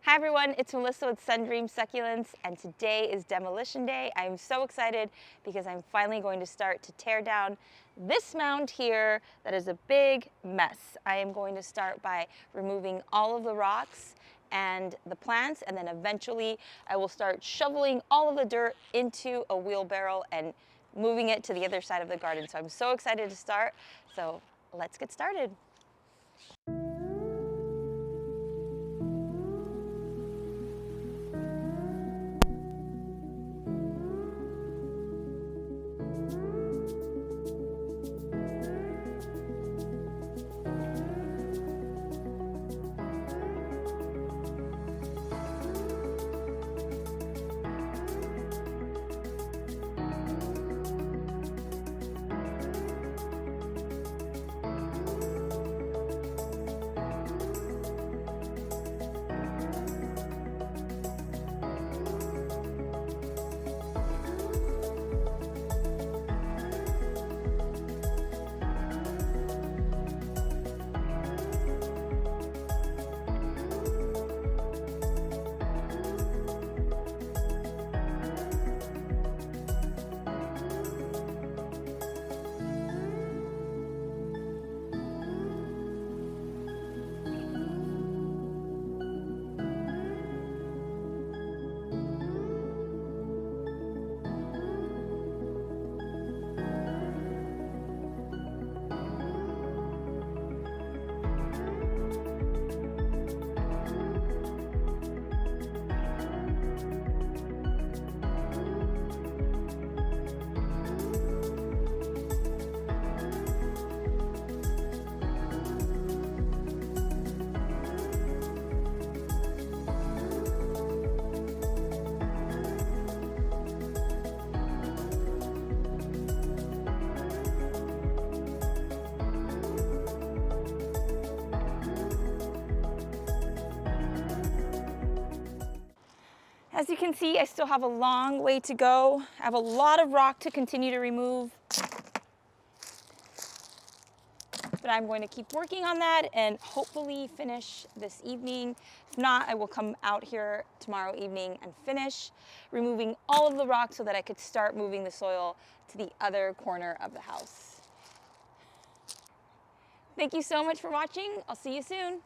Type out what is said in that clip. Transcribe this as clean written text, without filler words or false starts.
Hi everyone, it's Melissa with Sundream Succulents, and today is demolition day. I am so excited because I'm finally going to start to tear down this mound here that is a big mess. I am going to start by removing all of the rocks and the plants, and then eventually I will start shoveling all of the dirt into a wheelbarrow and moving it to the other side of the garden. So I'm so excited to start. So let's get started. As you can see, I still have a long way to go. I have a lot of rock to continue to remove, but I'm going to keep working on that and hopefully finish this evening. If not, I will come out here tomorrow evening and finish removing all of the rock so that I could start moving the soil to the other corner of the house. Thank you so much for watching. I'll see you soon.